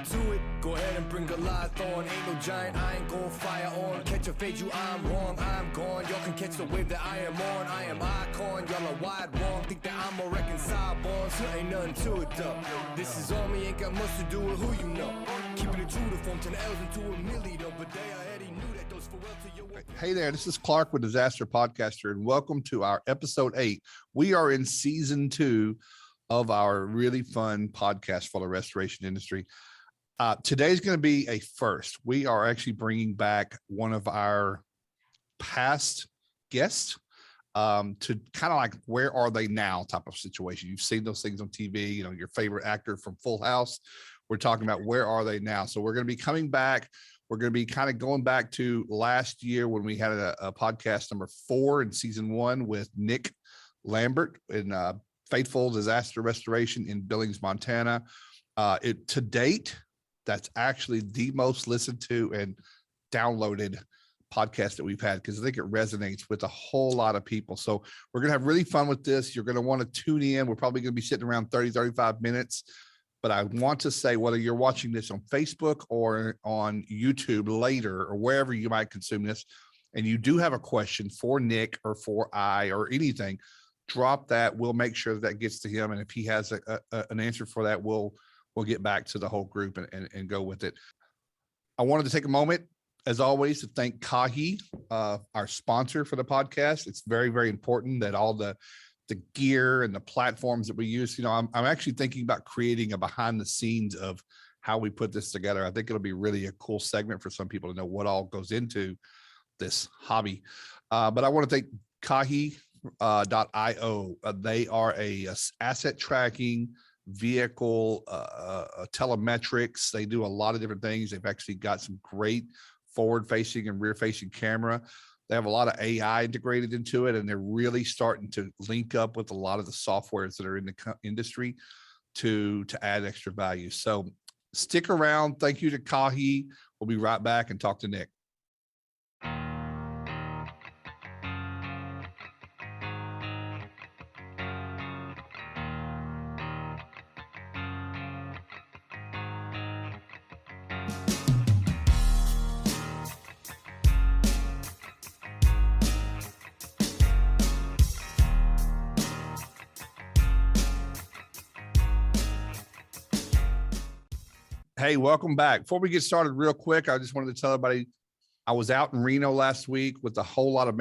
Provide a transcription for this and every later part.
to it. Go ahead and bring Goliath on. Ain't no giant, I ain't gon' fire on. Catch a fade, you, I'm wrong, I'm gone. Y'all can catch the wave that I am on. I am icon, y'all are wide wrong. Think that I'm a reconcile bonds. Here ain't nothing to it though. This is on me, ain't got much to do with who you know. Keeping it true to form 10 L's into a milli though. But they already knew that those farewell to your. Hey there, this is Clark with Disaster Podcaster, and welcome to our episode 8. We are in season 2 of our really fun podcast for the restoration industry. Today's going to be a first. We are actually bringing back one of our past guests to kind of like where are they now type of situation. You've seen those things on TV, you know, your favorite actor from Full House. We're talking about where are they now. So we're going to be coming back. We're going to be kind of going back to last year when we had a podcast number 4 in season 1 with Nick Lambert in Faithful Disaster Restoration in Billings, Montana. To date, that's actually the most listened to and downloaded podcast that we've had because I think it resonates with a whole lot of people. So we're going to have really fun with this. You're going to want to tune in. We're probably going to be sitting around 35 minutes. But I want to say, whether you're watching this on Facebook or on YouTube later or wherever you might consume this, and you do have a question for Nick or for I or anything, drop that. We'll make sure that gets to him. And if he has an answer for that, we'll get back to the whole group and go with it. I wanted to take a moment, as always, to thank Kahi, our sponsor for the podcast. It's very, very important that all the gear and the platforms that we use, you know, I'm actually thinking about creating a behind the scenes of how we put this together. I think it'll be really a cool segment for some people to know what all goes into this hobby. But I want to thank Kahi.io. They are a asset tracking vehicle, telemetrics. They do a lot of different things. They've actually got some great forward facing and rear facing camera. They have a lot of AI integrated into it, and they're really starting to link up with a lot of the softwares that are in the industry to add extra value. So stick around. Thank you to Kahi. We'll be right back and talk to Nick. Hey, welcome back. Before we get started real quick, I just wanted to tell everybody I was out in Reno last week with a whole lot of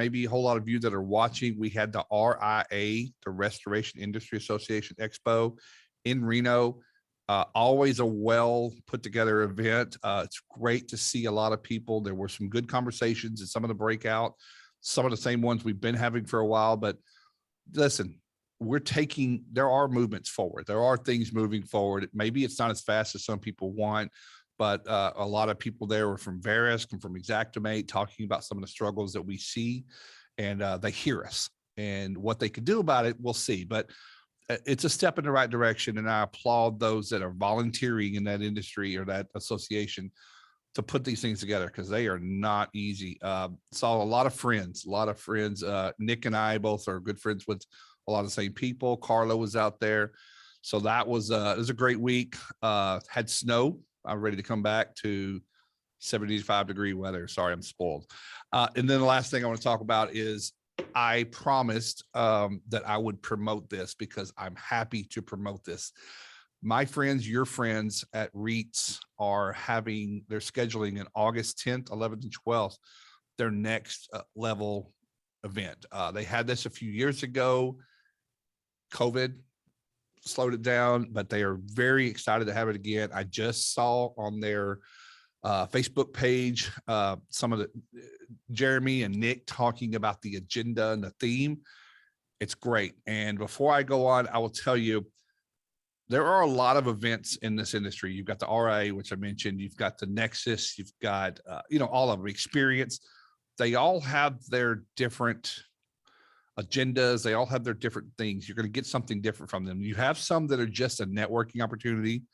you that are watching. We had the RIA, the Restoration Industry Association Expo in Reno. Always a well put together event. It's great to see a lot of people. There were some good conversations and some of the breakout, some of the same ones we've been having for a while. But listen, there are movements forward. There are things moving forward. Maybe it's not as fast as some people want, but a lot of people there were from Verisk and from Xactimate talking about some of the struggles that we see, and they hear us, and what they could do about it, we'll see. But it's a step in the right direction, and I applaud those that are volunteering in that industry or that association to put these things together, because they are not easy. Saw a lot of friends. Nick and I both are good friends with a lot of the same people. Carlo was out there. So that was it was a great week. Had snow. I'm ready to come back to 75-degree weather. Sorry, I'm spoiled. And then the last thing I want to talk about is I promised that I would promote this, because I'm happy to promote this. My friends, your friends at REITs they're scheduling in August 10th, 11th, and 12th, their next level event. They had this a few years ago. COVID slowed it down, but they are very excited to have it again. I just saw on their Facebook page some of the Jeremy and Nick talking about the agenda and the theme. It's great. And before I go on, I will tell you, there are a lot of events in this industry. You've got the RA, which I mentioned. You've got the Nexus. You've got, all of them, Experience. They all have their different agendas. They all have their different things. You're going to get something different from them. You have some that are just a networking opportunity.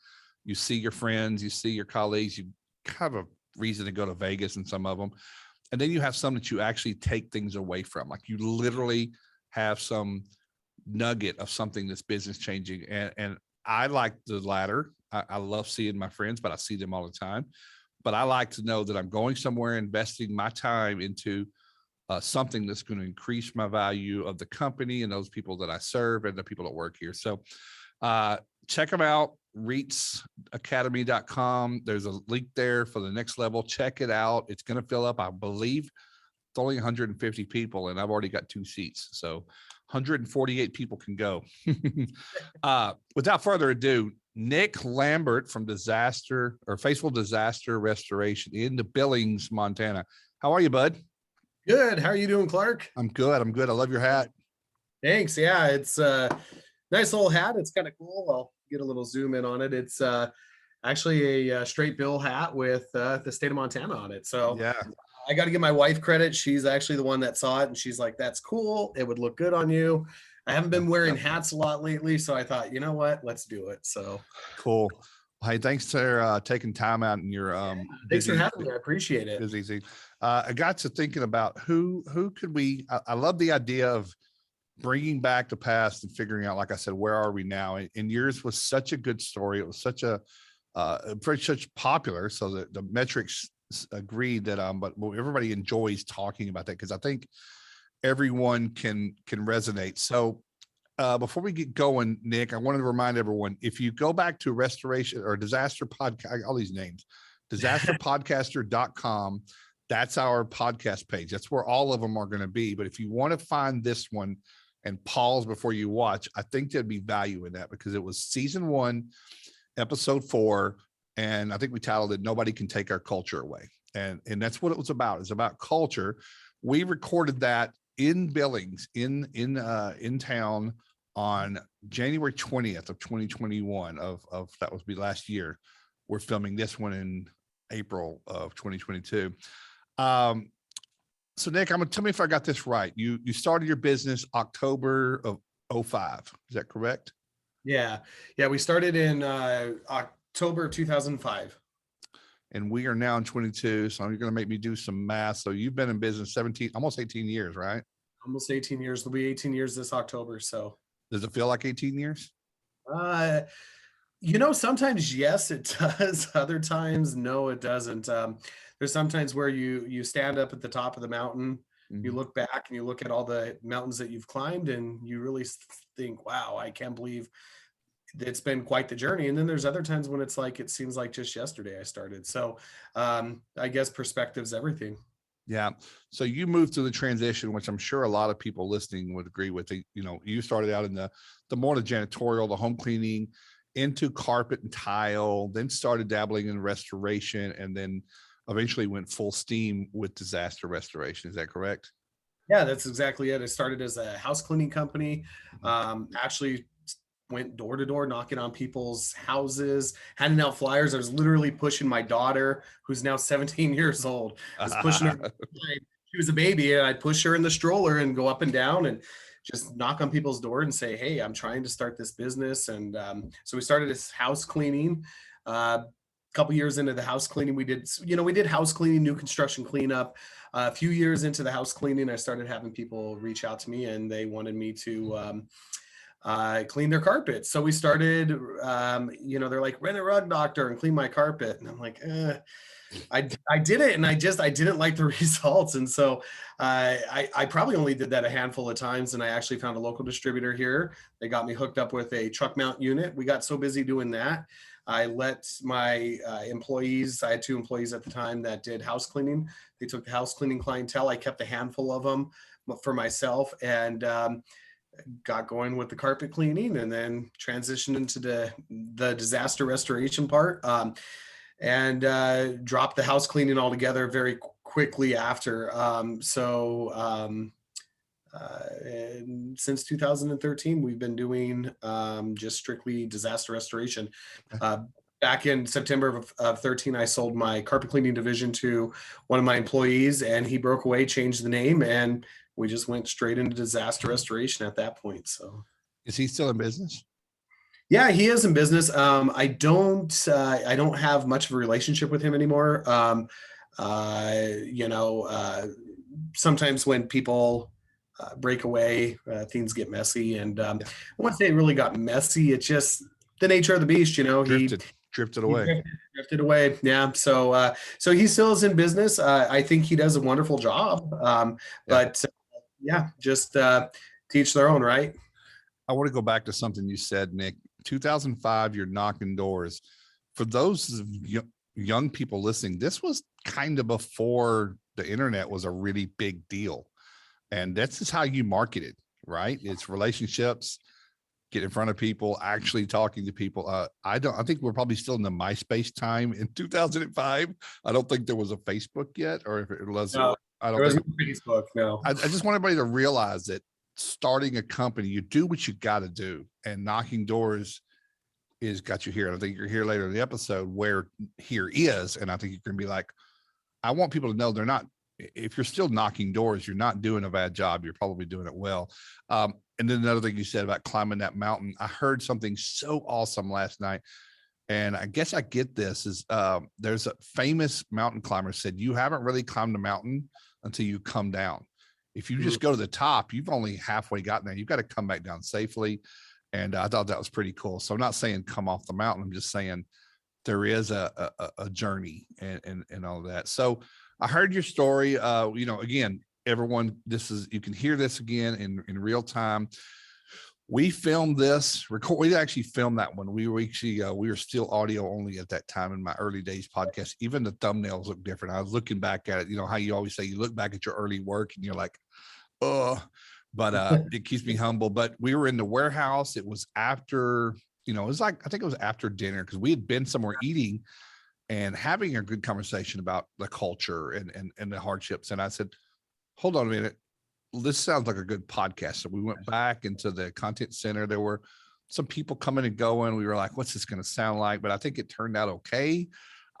You see your friends, you see your colleagues, you have a reason to go to Vegas in some of them. And then you have some that you actually take things away from. Like you literally have some nugget of something that's business changing. And I like the latter. I love seeing my friends, but I see them all the time. But I like to know that I'm going somewhere, investing my time into something that's going to increase my value of the company and those people that I serve and the people that work here. So check them out, reitsacademy.com. There's a link there for the next level. Check it out. It's going to fill up. I believe it's only 150 people, and I've already got 2 seats. So 148 people can go. Without further ado, Nick Lambert from Faceful Disaster Restoration in the Billings, Montana. How are you, bud? Good. How are you doing, Clark? I'm good. I love your hat. Thanks. Yeah, it's a nice little hat. It's kind of cool. I'll get a little zoom in on it. It's actually a straight bill hat with the state of Montana on it. So yeah, I got to give my wife credit. She's actually the one that saw it, and she's like, "That's cool. It would look good on you." I haven't been wearing hats a lot lately, so I thought, you know what, let's do it. So cool. Hey, thanks for taking time out in your thanks for having me. I appreciate it. Busy. I got to thinking about who could we. I love the idea of bringing back the past and figuring out, like I said, where are we now? And yours was such a good story. It was such such popular, so that the metrics agreed that but everybody enjoys talking about that, because I think everyone can resonate. So before we get going, Nick, I wanted to remind everyone, if you go back to restoration or disaster podcast, all these names, disasterpodcaster.com, that's our podcast page. That's where all of them are going to be. But if you want to find this one and pause before you watch, I think there'd be value in that, because it was season 1, episode 4. And I think we titled it, Nobody Can Take Our Culture Away. And that's what it was about. It's about culture. We recorded that in Billings, in town, on January 20th of 2021 of that was last year. We're filming this one in April of 2022. So Nick, tell me if I got this right. You started your business October of 2005. Is that correct? Yeah. We started in October 2005. And we are now in 22. So you're going to make me do some math. So you've been in business almost 18 years, right? Almost 18 years. It'll be 18 years this October. So does it feel like 18 years? Sometimes yes, it does. Other times, no, it doesn't. There's sometimes where you stand up at the top of the mountain, mm-hmm. You look back and you look at all the mountains that you've climbed, and you really think, wow, I can't believe it's been quite the journey. And then there's other times when it's like, it seems like just yesterday I started. So I guess perspective's everything. Yeah. So you moved through the transition, which I'm sure a lot of people listening would agree with. You started out in the more the janitorial, the home cleaning, into carpet and tile, then started dabbling in restoration, and then eventually went full steam with disaster restoration. Is that correct? Yeah, that's exactly it. I started as a house cleaning company. Actually went door to door, knocking on people's houses, handing out flyers. I was literally pushing my daughter, who's now 17 years old. I was pushing her. She was a baby, and I'd push her in the stroller and go up and down and just knock on people's door and say, hey, I'm trying to start this business. And so we started this house cleaning. A couple years into the house cleaning, we did house cleaning, new construction cleanup. A few years into the house cleaning, I started having people reach out to me, and they wanted me to clean their carpet. So we started, they're like, rent a rug doctor and clean my carpet. And I'm like, I did it, and I didn't like the results. And so I probably only did that a handful of times, and I actually found a local distributor here. They got me hooked up with a truck mount unit. We got so busy doing that, I let my employees, I had 2 employees at the time that did house cleaning. They took the house cleaning clientele. I kept a handful of them for myself, and got going with the carpet cleaning, and then transitioned into the disaster restoration part, and dropped the house cleaning altogether very quickly after. And since 2013, we've been doing just strictly disaster restoration. Back in September of 13, I sold my carpet cleaning division to one of my employees, and he broke away, changed the name, and we just went straight into disaster restoration at that point. So, is he still in business? Yeah, he is in business. I don't have much of a relationship with him anymore. Sometimes when people break away, things get messy, and I wouldn't say it really got messy. It's just the nature of the beast. He drifted away. Drifted away. Yeah. So so he still is in business. I think he does a wonderful job. But yeah, just teach their own, right? I want to go back to something you said, Nick. 2005, you're knocking doors. For those young people listening, this was kind of before the internet was a really big deal. And that's just how you marketed, right? It's relationships, get in front of people, actually talking to people. I think we're probably still in the MySpace time in 2005. I don't think there was a Facebook yet, or if it was, No, I there don't was think. no Facebook. No. I just want everybody to realize that starting a company, you do what you got to do, and knocking doors is got you here. And I think you're here later in the episode where here is, and I think you're going to be like, I want people to know they're not. If you're still knocking doors, you're not doing a bad job. You're probably doing it well. And then another thing you said about climbing that mountain, I heard something so awesome last night. And I guess I get this is there's a famous mountain climber said, you haven't really climbed a mountain until you come down. If you just go to the top, you've only halfway gotten there. You've got to come back down safely. And I thought that was pretty cool. So I'm not saying come off the mountain. I'm just saying there is a journey and all of that. So I heard your story. Again, everyone, you can hear this again in real time. We filmed this we actually filmed that one. We were still audio only at that time in my early days podcast. Even the thumbnails look different. I was looking back at it, how you always say you look back at your early work and you're like, oh, but it keeps me humble. But we were in the warehouse. It was after, it was like, I think it was after dinner because we had been somewhere eating and having a good conversation about the culture and the hardships. And I said, hold on a minute. This sounds like a good podcast. So we went back into the content center. There were some people coming and going. We were like, what's this going to sound like? But I think it turned out okay.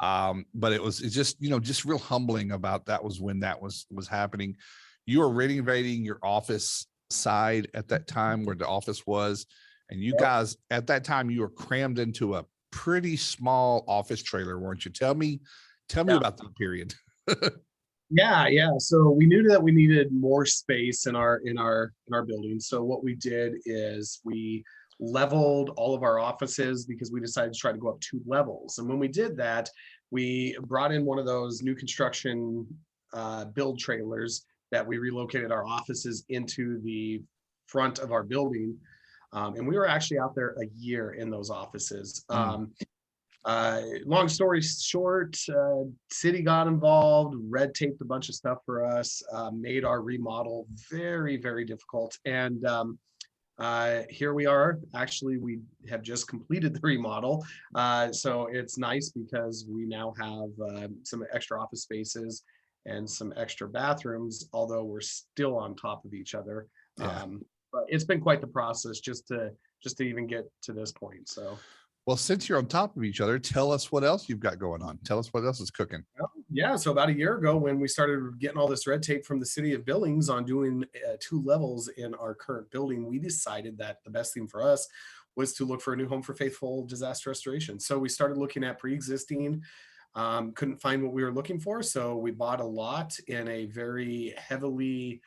But it's just real humbling about that was when that was happening. You were renovating your office side at that time where the office was. And you guys at that time, you were crammed into a pretty small office trailer, weren't you? Tell me about that period. Yeah. So we knew that we needed more space in our building. So what we did is we leveled all of our offices because we decided to try to go up 2 levels. And when we did that, we brought in one of those new construction build trailers that we relocated our offices into the front of our building. And we were actually out there a year in those offices. Long story short, city got involved, red taped a bunch of stuff for us, made our remodel very, very difficult. And here we are. Actually, we have just completed the remodel. So it's nice because we now have some extra office spaces and some extra bathrooms, although we're still on top of each other. Yeah. But it's been quite the process just to even get to this point. So. Well, since you're on top of each other, tell us what else you've got going on. Tell us what else is cooking. Yeah, so about a year ago when we started getting all this red tape from the city of Billings on doing 2 levels in our current building, we decided that the best thing for us was to look for a new home for faithful disaster restoration. So we started looking at pre-existing, couldn't find what we were looking for. So we bought a lot in a very heavily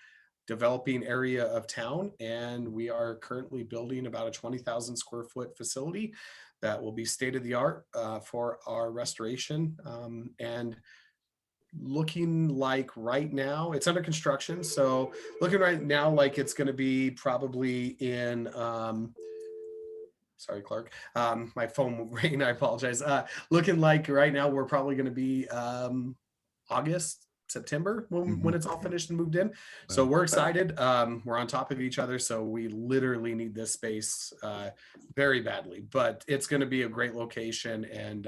developing area of town. And we are currently building about a 20,000 square foot facility that will be state of the art for our restoration. And looking like right now, it's under construction. So looking right now like it's going to be probably in, sorry, Clark, my phone rang, I apologize. Looking like right now we're probably going to be August, September when it's all finished and moved in. So we're excited. We're on top of each other. So we literally need this space very badly, but it's going to be a great location. And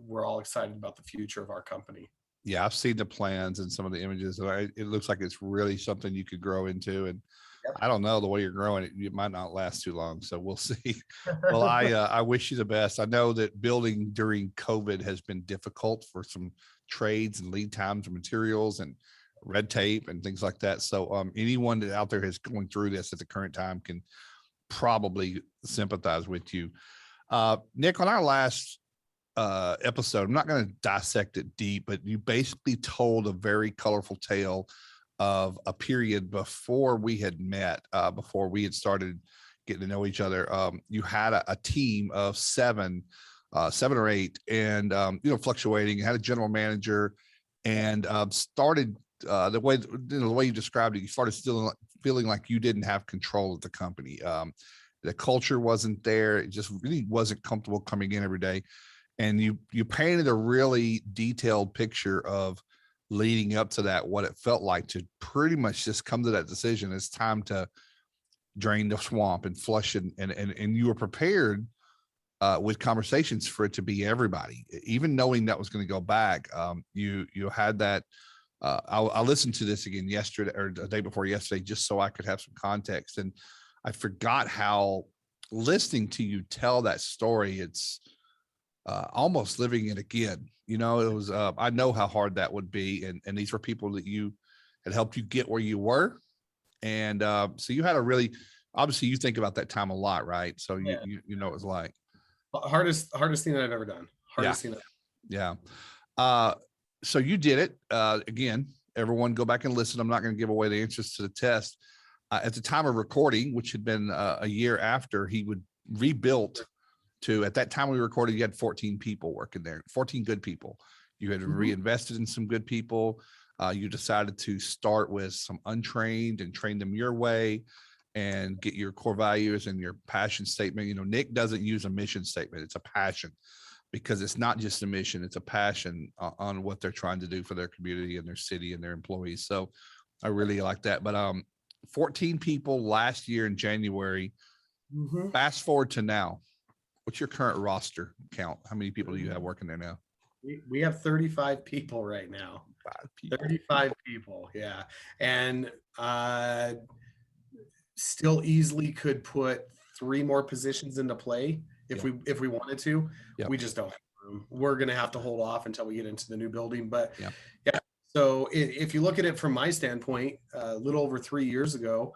we're all excited about the future of our company. Yeah, I've seen the plans and some of the images. It looks like it's really something you could grow into. And I don't know, the way you're growing it, it might not last too long. So we'll see. Well, I wish you the best. I know that building during COVID has been difficult for some trades and lead times and materials and red tape and things like that. So anyone that out there is going through this at the current time can probably sympathize with you. Nick, on our last episode, I'm not going to dissect it deep, but you basically told a very colorful tale of a period before we had met, before we had started getting to know each other. You had a team of 7 7 or 8, and fluctuating. Had a general manager, and started the way you described it. You started still feeling like you didn't have control of the company. The culture wasn't there. It just really wasn't comfortable coming in every day. And you painted a really detailed picture of leading up to that, what it felt like to pretty much just come to that decision. It's time to drain the swamp and flush it. And you were prepared with conversations for it to be everybody, even knowing that was going to go back. You had that. I listened to this again yesterday or the day before yesterday, just so I could have some context. And I forgot how listening to you tell that story, it's almost living it again. It was, I know how hard that would be. And these were people that you had helped you get where you were. And so you had a really, obviously you think about that time a lot, right? So you know what it was like. Hardest thing that I've ever done. Hardest thing. Yeah. So you did it. Again, everyone go back and listen. I'm not going to give away the answers to the test. At the time of recording, which had been a year after, he would rebuilt to, at that time we recorded, you had 14 people working there, 14 good people. You had reinvested in some good people. You decided to start with some untrained and train them your way and get your core values and your passion statement. Nick doesn't use a mission statement. It's a passion, because it's not just a mission, it's a passion on what they're trying to do for their community and their city and their employees. So I really like that. But 14 people last year in January. Fast forward to now. What's your current roster count? How many people do you have working there now? We have 35 people right now. 35 people. Yeah. And still easily could put 3 more positions into play if we wanted to. We just don't have room. We're going to have to hold off until we get into the new building. But yeah. So if you look at it from my standpoint, a little over 3 years ago,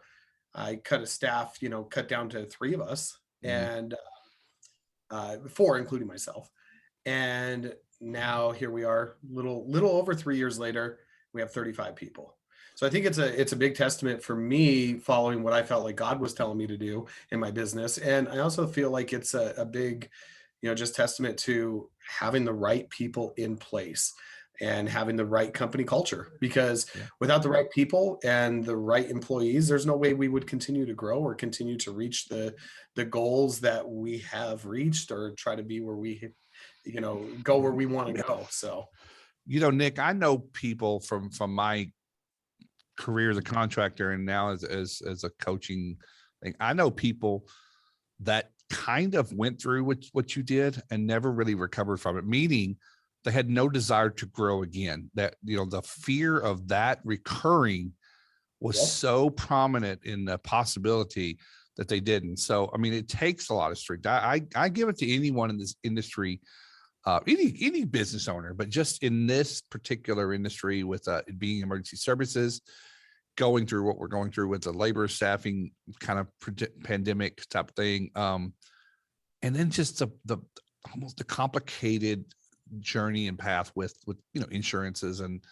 I cut a staff, cut down to 3 of us, and 4, including myself. And now here we are, little over 3 years later, we have 35 people. So I think it's a big testament for me, following what I felt like God was telling me to do in my business. And I also feel like it's a big, just testament to having the right people in place and having the right company culture, because without the right people and the right employees, there's no way we would continue to grow or continue to reach the goals that we have reached, or try to be where we, go where we want to go. So, Nick, I know people from my career as a contractor and now as a coaching thing. I know people that kind of went through what you did and never really recovered from it, meaning they had no desire to grow again. That, the fear of that recurring was so prominent in the possibility that they didn't. So, I mean, it takes a lot of strength. I give it to anyone in this industry, any business owner, but just in this particular industry with being emergency services, going through what we're going through with the labor staffing kind of pandemic type thing. And then just the almost the complicated journey and path with insurances and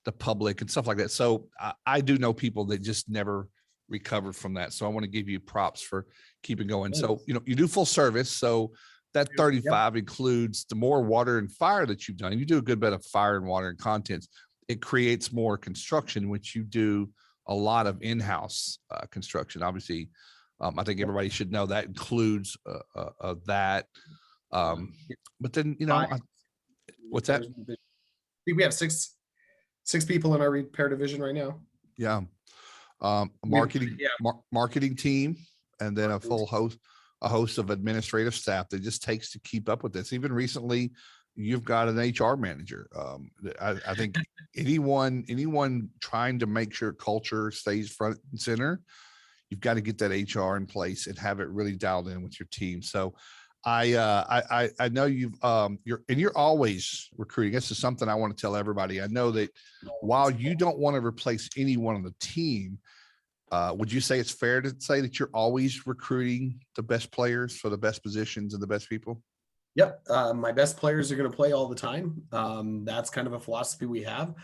the public and stuff like that. So I do know people that just never recovered from that. So I want to give you props for keeping going. So, you do full service. So that 35 includes the more water and fire that you've done. You do a good bit of fire and water and contents. It creates more construction, which you do a lot of in-house construction. Obviously, I think everybody should know that includes that. But then, what's that? I think we have six people in our repair division right now. Yeah. Marketing team, and then a host of administrative staff that just takes to keep up with this. Even recently, you've got an HR manager. I think anyone trying to make sure culture stays front and center, you've got to get that HR in place and have it really dialed in with your team. So I know you're always recruiting. This is something I want to tell everybody. I know that while you don't want to replace anyone on the team, would you say it's fair to say that you're always recruiting the best players for the best positions and the best people? Yep. My best players are going to play all the time. That's kind of a philosophy we have.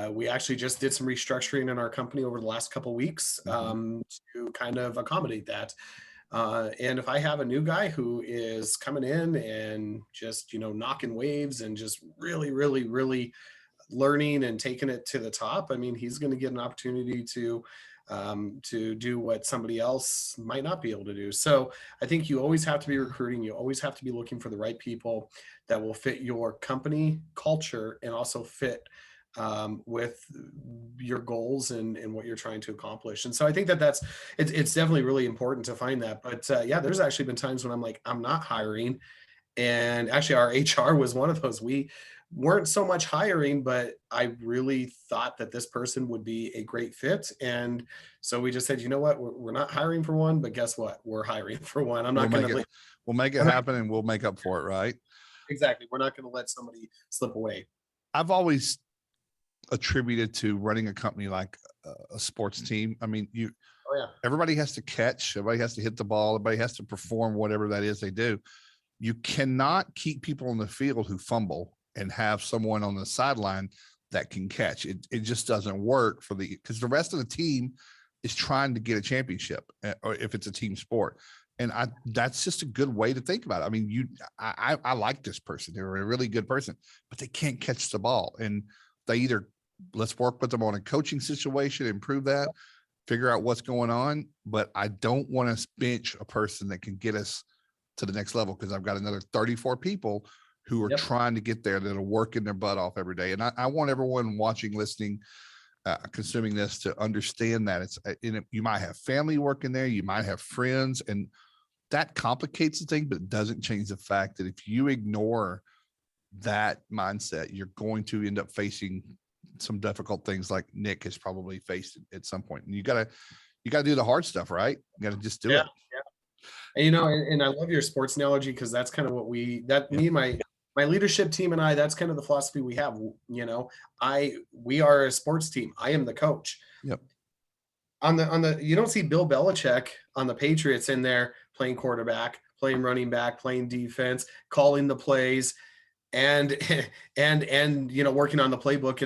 We actually just did some restructuring in our company over the last couple of weeks to kind of accommodate that. And if I have a new guy who is coming in and just, knocking waves and just really, really, really learning and taking it to the top, I mean, he's going to get an opportunity to do what somebody else might not be able to do. So I think you always have to be recruiting. You always have to be looking for the right people that will fit your company culture and also fit with your goals and what you're trying to accomplish. And so I think it's definitely really important to find that. But yeah, there's actually been times when I'm like, I'm not hiring. And actually our HR was one of those. We weren't so much hiring, but I really thought that this person would be a great fit. And so we just said, you know what, we're not hiring for one, but guess what? We're hiring for one. I'm not going to we'll make it happen and we'll make up for it. Right. Exactly. We're not going to let somebody slip away. I've always attributed to running a company like a sports team. I mean, everybody has to catch, everybody has to hit the ball, everybody has to perform whatever that is they do. You cannot keep people on the field who fumble and have someone on the sideline that can catch. It just doesn't work because the rest of the team is trying to get a championship, or if it's a team sport. And that's just a good way to think about it. I mean, I like this person. They're a really good person, but they can't catch the ball. And they either let's work with them on a coaching situation, improve that, figure out what's going on. But I don't want to bench a person that can get us to the next level, because I've got another 34 people who are trying to get there, that are working their butt off every day. And I want everyone watching, listening, consuming this to understand that you might have family working there, you might have friends, and that complicates the thing, but it doesn't change the fact that if you ignore that mindset, you're going to end up facing some difficult things like Nick has probably faced at some point. And you gotta do the hard stuff, right? You gotta just do it. And, and I love your sports analogy, because that's kind of what me and my leadership team and I, that's kind of the philosophy we have. We are a sports team. I am the coach. Yep. On the you don't see Bill Belichick on the Patriots in there playing quarterback, playing running back, playing defense, calling the plays, and working on the playbook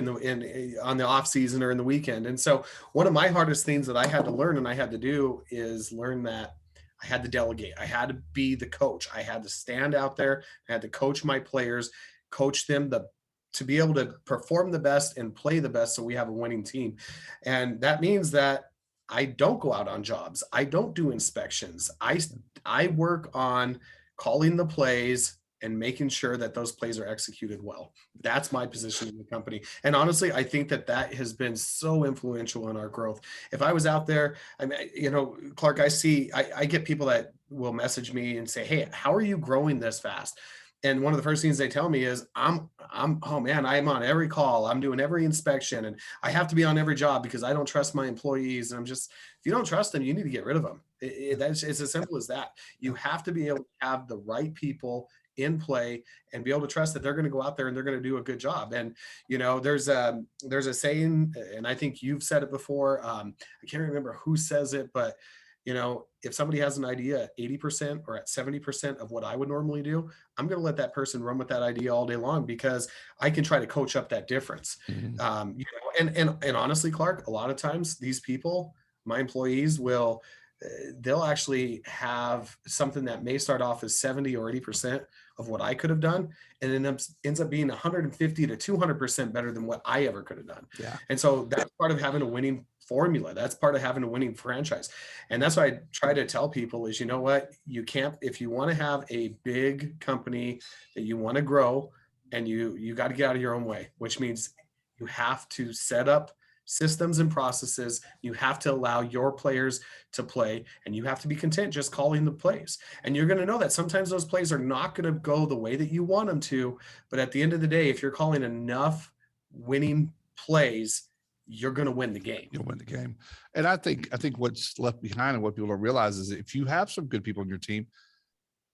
on the off season or in the weekend. And so one of my hardest things that I had to learn and I had to do is learn that I had to delegate. I had to be the coach. I had to stand out there. I had to coach my players, coach them to be able to perform the best and play the best, so we have a winning team. And that means that I don't go out on jobs. I don't do inspections. I work on calling the plays and making sure that those plays are executed well. That's my position in the company. And honestly, I think that has been so influential in our growth. If I was out there, I mean, Clark, I get people that will message me and say, hey, how are you growing this fast? And one of the first things they tell me is I'm on every call. I'm doing every inspection, and I have to be on every job because I don't trust my employees. And if you don't trust them, you need to get rid of them. It's as simple as that. You have to be able to have the right people in play and be able to trust that they're going to go out there and they're going to do a good job. And, there's a saying, and I think you've said it before. I can't remember who says it, but if somebody has an idea at 80% or at 70% of what I would normally do, I'm going to let that person run with that idea all day long, because I can try to coach up that difference. Mm-hmm. And honestly, Clark, a lot of times these people, my employees, they'll actually have something that may start off as 70 or 80% of what I could have done, and it ends up being 150 to 200% better than what I ever could have done. Yeah. And so that's part of having a winning formula. That's part of having a winning franchise. And that's why I try to tell people is, if you want to have a big company that you want to grow, and you got to get out of your own way, which means you have to set up systems and processes. You have to allow your players to play, and you have to be content just calling the plays. And you're going to know that sometimes those plays are not going to go the way that you want them to. But at the end of the day, if you're calling enough winning plays, you're going to win the game. You'll win the game. And I think what's left behind and what people don't realize is if you have some good people in your team,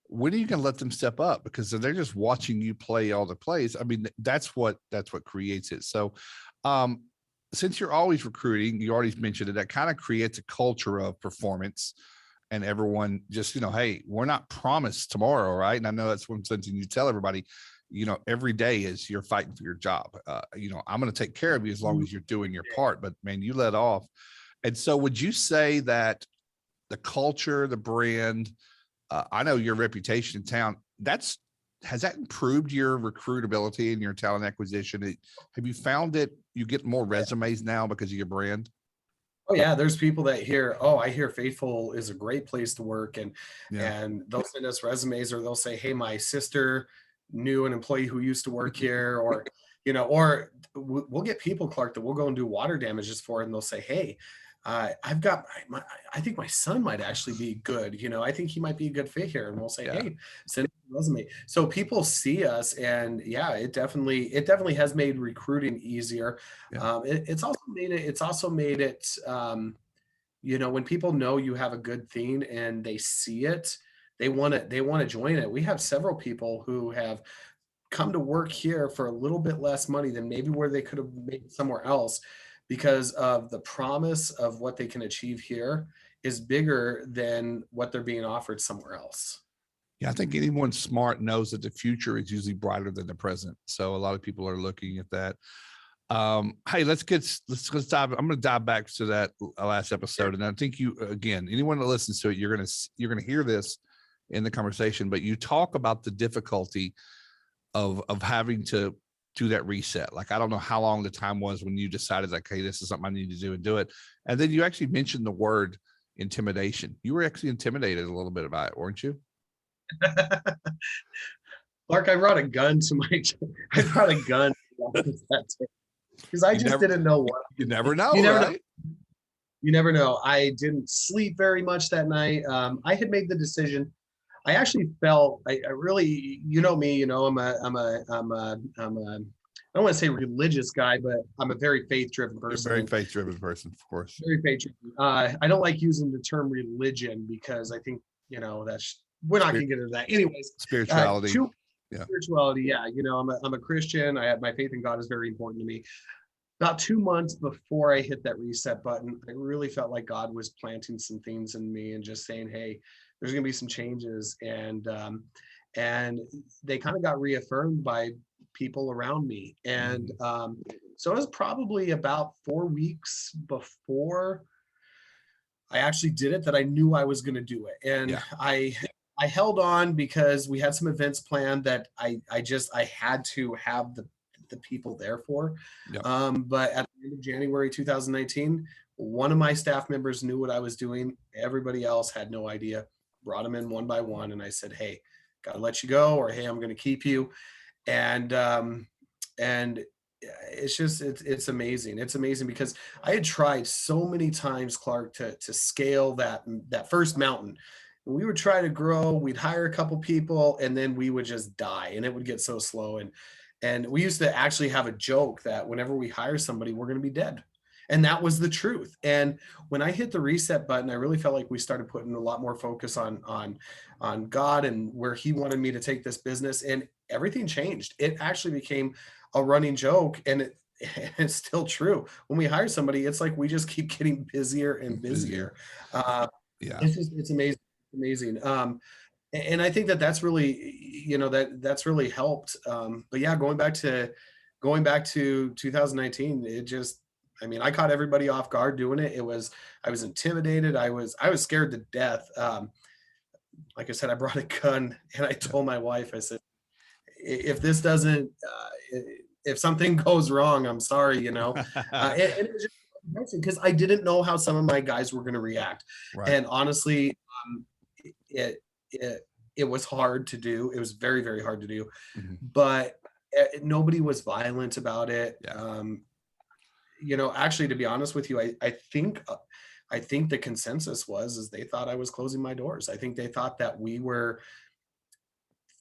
when are you going to let them step up? Because they're just watching you play all the plays. I mean, that's what creates it. So, since you're always recruiting, you already mentioned it, that kind of creates a culture of performance, and everyone just, hey, we're not promised tomorrow, right? And I know that's something you tell everybody, every day is you're fighting for your job. I'm going to take care of you as long as you're doing your part, but man, you let off. And so would you say that the culture, the brand. I know your reputation in town. Has that improved your recruitability and your talent acquisition? Have you found that you get more resumes now because of your brand? Oh yeah, there's people that hear, oh, I hear Faithful is a great place to work, and Yeah. they'll send us resumes, or they'll say, hey, my sister knew an employee who used to work here, or or we'll get people, Clark, that we'll go and do water damages for, and they'll say, hey, I've got I think my son might actually be good. I think he might be a good fit here, and we'll say, Yeah. hey, send a resume. So people see us, and yeah, it definitely has made recruiting easier. Yeah. It's also made it when people know you have a good thing and they see it, they want to join it. We have several people who have come to work here for a little bit less money than maybe where they could have made somewhere else, because of the promise of what they can achieve here is bigger than what they're being offered somewhere else. Yeah, I think anyone smart knows that the future is usually brighter than the present. So a lot of people are looking at that. Hey, let's dive. I'm going to dive back to that last episode, and I think anyone that listens to it, you're going to hear this in the conversation. But you talk about the difficulty of having to do that reset. Like, I don't know how long the time was when you decided, like, hey, this is something I need to do and do it. And then you actually mentioned the word intimidation. You were actually intimidated a little bit about it, weren't you? Mark, I brought a gun to my. I brought a gun because I just didn't know what. You never know, you never right? know. You never know. I didn't sleep very much that night. I had made the decision. I actually felt I really, me, I'm a I don't want to say religious guy, but I'm a very faith-driven person. Very faith-driven person, of course. Very faith-driven. I don't like using the term religion because I think, that's, we're not going to get into that. Anyways, spirituality. Spirituality. Yeah. I'm a Christian. My faith in God is very important to me. About 2 months before I hit that reset button, I really felt like God was planting some things in me and just saying, hey, there's going to be some changes. And they kind of got reaffirmed by people around me. And so it was probably about 4 weeks before I actually did it that I knew I was going to do it. And I held on because we had some events planned that I had to have the people there for. But at the end of January 2019, one of my staff members knew what I was doing. Everybody else had no idea. Brought them in one by one, and I said, hey, gotta let you go, or hey, I'm going to keep you. And it's amazing. It's amazing because I had tried so many times, Clark, to scale that first mountain. We would try to grow, we'd hire a couple people, and then we would just die, and it would get so slow. And we used to actually have a joke that whenever we hire somebody, we're going to be dead. And that was the truth. And when I hit the reset button, I really felt like we started putting a lot more focus on God and where he wanted me to take this business, and everything changed. It actually became a running joke, and it's still true. When we hire somebody, it's like we just keep getting busier and busier. It's amazing. Amazing. And I think that's really, that's really helped. But yeah, going back to 2019, it just, I caught everybody off guard doing it. I was intimidated. I was scared to death. Like I said, I brought a gun, and I told my wife, I said, if this doesn't, if something goes wrong, I'm sorry, and it was just because I didn't know how some of my guys were going to react. Right. And honestly, it was hard to do. It was very, very hard to do, but nobody was violent about it. Actually, to be honest with you, I think the consensus is they thought I was closing my doors. I think they thought that we were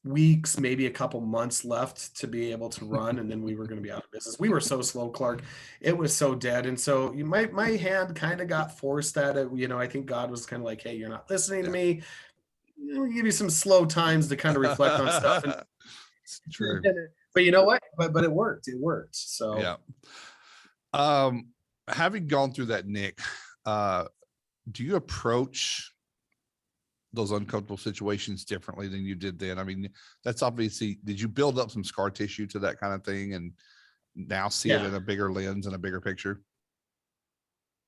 weeks, maybe a couple months left to be able to run, and then we were going to be out of business. We were so slow, Clark. It was so dead. And so my hand kind of got forced at it. I think God was kind of like, hey, you're not listening to me. We'll give you some slow times to kind of reflect on stuff. And, it's true. But you know what? But it worked. It worked. So having gone through that, Nick, do you approach those uncomfortable situations differently than you did then? That's obviously, did you build up some scar tissue to that kind of thing and now see it in a bigger lens and a bigger picture?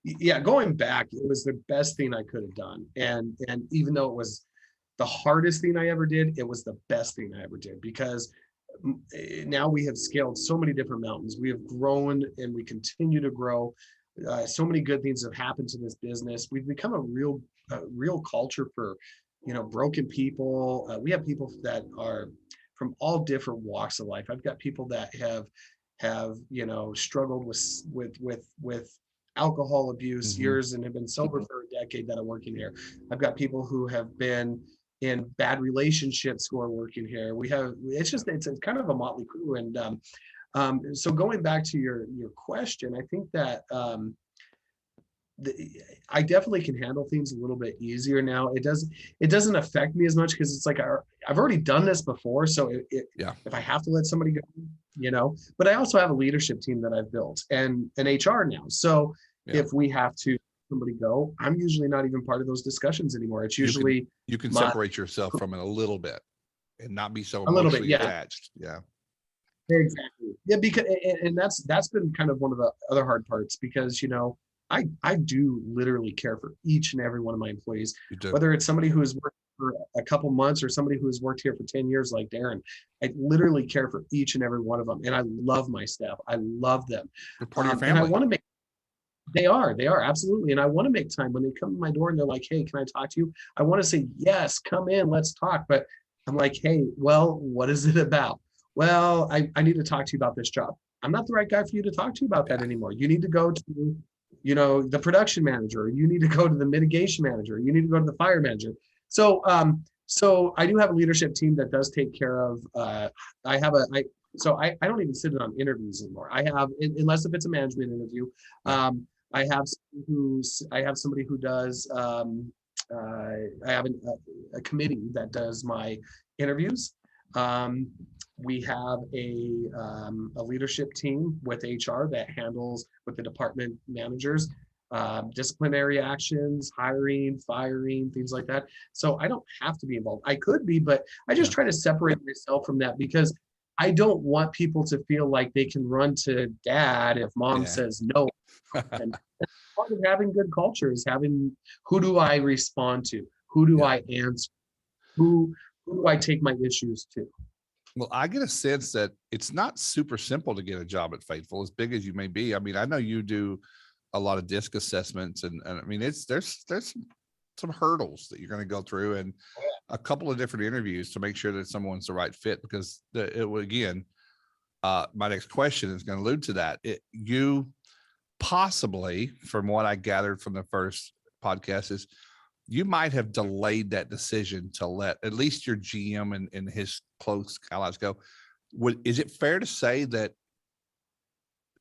Yeah, going back, it was the best thing I could have done. And even though it was the hardest thing I ever did, it was the best thing I ever did, because now we have scaled so many different mountains. We have grown and we continue to grow. So many good things have happened to this business. We've become a real culture for, broken people. We have people that are from all different walks of life. I've got people that have struggled with alcohol abuse years and have been sober for a decade that are working here. I've got people who have been in bad relationships who are working here. It's kind of a motley crew. And so going back to your question, I think that I definitely can handle things a little bit easier now. It doesn't affect me as much because it's like I've already done this before. So if I have to let somebody go, but I also have a leadership team that I've built and an HR now. So if we have to somebody go, I'm usually not even part of those discussions anymore. It's usually you can separate yourself from it a little bit and not be so a little bit, attached. Yeah. Exactly. Yeah, because and that's been kind of one of the other hard parts, because I do literally care for each and every one of my employees, whether it's somebody who has worked for a couple months or somebody who has worked here for 10 years like Darren. I literally care for each and every one of them, and I love my staff. I love them. They're part of your family. And I want to make they are absolutely. And I want to make time when they come to my door and they're like, hey, can I talk to you? I want to say, yes, come in, let's talk. But I'm like, hey, well, what is it about? Well, I need to talk to you about this job. I'm not the right guy for you to talk to you about that anymore. You need to go to, the production manager. You need to go to the mitigation manager. You need to go to the fire manager. So I do have a leadership team that does take care of, I don't even sit in on interviews anymore. I have, unless if it's a management interview, I have somebody who does, I have a committee that does my interviews. We have a leadership team with HR that handles with the department managers, disciplinary actions, hiring, firing, things like that. So I don't have to be involved. I could be, but I just try to separate myself from that, because I don't want people to feel like they can run to dad if mom says no. And part of having good culture is having, who do I respond to? Who do I answer? Who do I take my issues to? Well, I get a sense that it's not super simple to get a job at Faithful, as big as you may be. I mean, I know you do a lot of disc assessments, and I mean, there's some hurdles that you're going to go through, and a couple of different interviews to make sure that someone's the right fit, because my next question is going to allude to that. You possibly, from what I gathered from the first podcast, is you might have delayed that decision to let at least your GM and his close allies go. Is it fair to say that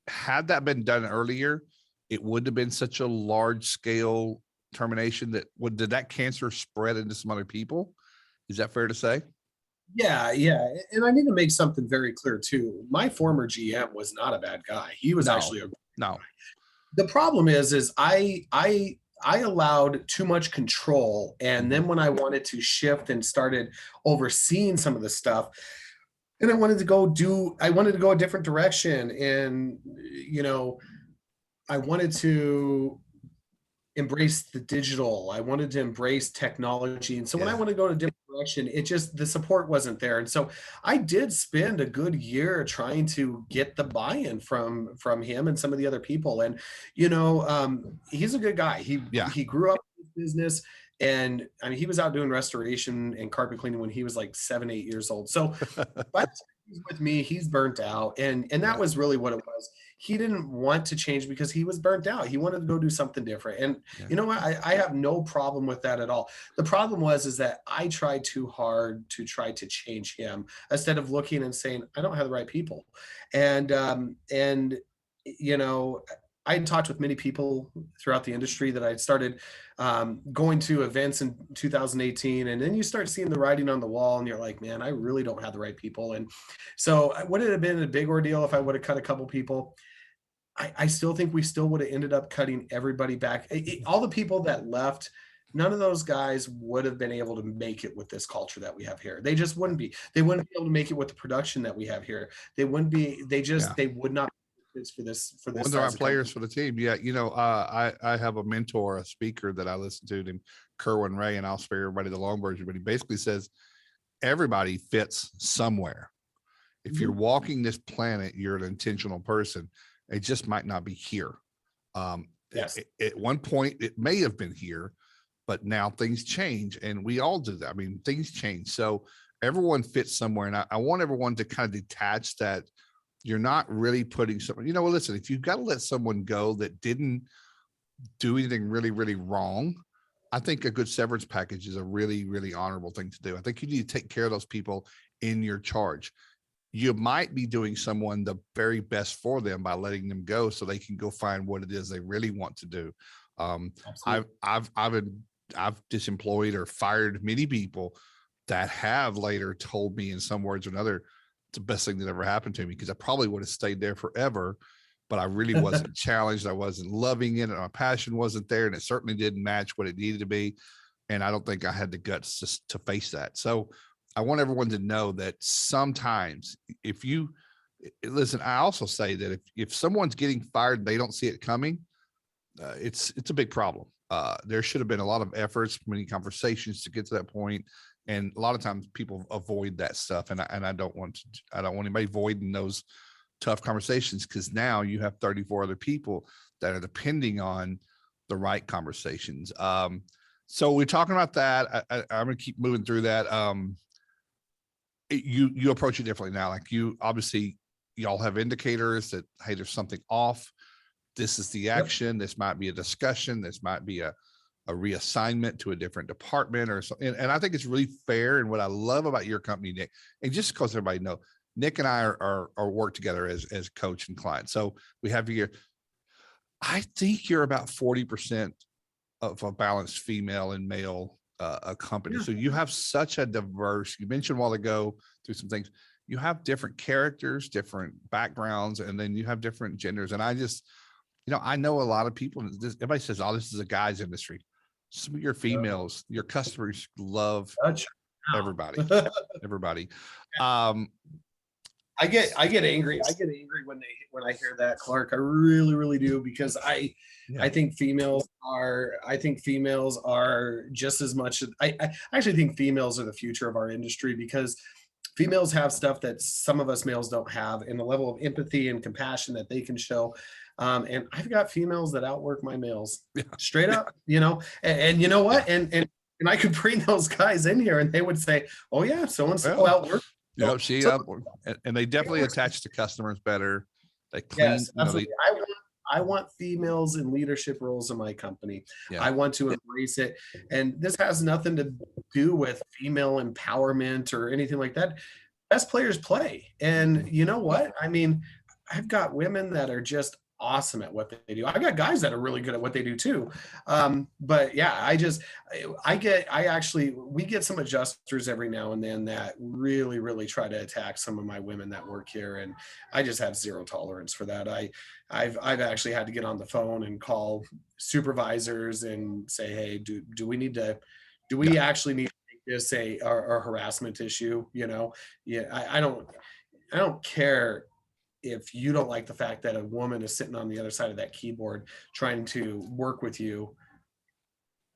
had that been done earlier, it wouldn't have been such a large scale termination? Did that cancer spread into some other people? Is that fair to say? Yeah. And I need to make something very clear too. My former GM was not a bad guy. He was actually no. The problem is I allowed too much control. And then when I wanted to shift and started overseeing some of the stuff, and I wanted to go a different direction. And, I wanted to embrace the digital. I wanted to embrace technology. And so when I want to go to a different direction, the support wasn't there. And so I did spend a good year trying to get the buy-in from him and some of the other people. And, he's a good guy. He grew up in this business, and I mean, he was out doing restoration and carpet cleaning when he was like 7-8 years old. So by the time he's with me, he's burnt out. And that was really what it was. He didn't want to change because he was burnt out. He wanted to go do something different. And you know what? I have no problem with that at all. The problem is that I tried too hard to try to change him instead of looking and saying, I don't have the right people. And I had talked with many people throughout the industry that I started going to events in 2018. And then you start seeing the writing on the wall and you're like, man, I really don't have the right people. And so would it have been a big ordeal if I would have cut a couple people? I still think we still would have ended up cutting everybody back. All the people that left, none of those guys would have been able to make it with this culture that we have here. They just wouldn't be. They wouldn't be able to make it with the production that we have here. They wouldn't be. They would not kids for this one of the right players for the team. Yeah, I have a mentor, a speaker that I listen to named Kerwin Ray, and I'll spare everybody the long version, but he basically says everybody fits somewhere. If you're walking this planet, you're an intentional person. It just might not be here. Yes. At one point, it may have been here, but now things change, and we all do that. I mean, things change. So everyone fits somewhere, and I want everyone to kind of detach that. You're not really putting someone, well, listen, if you've got to let someone go that didn't do anything really, really wrong, I think a good severance package is a really, really honorable thing to do. I think you need to take care of those people in your charge. You might be doing someone the very best for them by letting them go so they can go find what it is they really want to do. I've disemployed or fired many people that have later told me in some words or another, it's the best thing that ever happened to me, because I probably would have stayed there forever, but I really wasn't challenged. I wasn't loving it, and my passion wasn't there, and it certainly didn't match what it needed to be. And I don't think I had the guts just to face that. So I want everyone to know that sometimes if you listen, I also say that if someone's getting fired and they don't see it coming, it's a big problem. There should have been a lot of efforts, many conversations to get to that point. And a lot of times people avoid that stuff. And I don't want anybody avoiding those tough conversations, because now you have 34 other people that are depending on the right conversations. So we're talking about that. I'm going to keep moving through that. You approach it differently now. Like obviously y'all have indicators that, hey, there's something off. This is the action. Yep. This might be a discussion. This might be a reassignment to a different department or something. And I think it's really fair. And what I love about your company, Nick, and just because everybody know, Nick and I are work together as coach and client. So we have here, I think you're about 40% of a balanced female and male a company. Yeah. So you have such a diverse, you mentioned a while ago through some things, you have different characters, different backgrounds, and then you have different genders. And I just, I know a lot of people, everybody says, oh, this is a guy's industry. Some of your females, your customers love everybody. I get angry. I get angry when I hear that, Clark. I really, really do, because I think females are just as much. I actually think females are the future of our industry, because females have stuff that some of us males don't have, and the level of empathy and compassion that they can show. And I've got females that outwork my males, straight up, and you know what? And I could bring those guys in here and they would say, oh yeah, so-and-so outwork. And they definitely attach to customers better. They clean. Yes, absolutely. I want females in leadership roles in my company. Yeah. I want to embrace it. And this has nothing to do with female empowerment or anything like that. Best players play. And you know what? I mean, I've got women that are just awesome at what they do. I got guys that are really good at what they do too. But yeah, we get some adjusters every now and then that really, really try to attack some of my women that work here. And I just have zero tolerance for that. I've actually had to get on the phone and call supervisors and say, hey, do we actually need to make this a harassment issue? I don't care if you don't like the fact that a woman is sitting on the other side of that keyboard trying to work with you.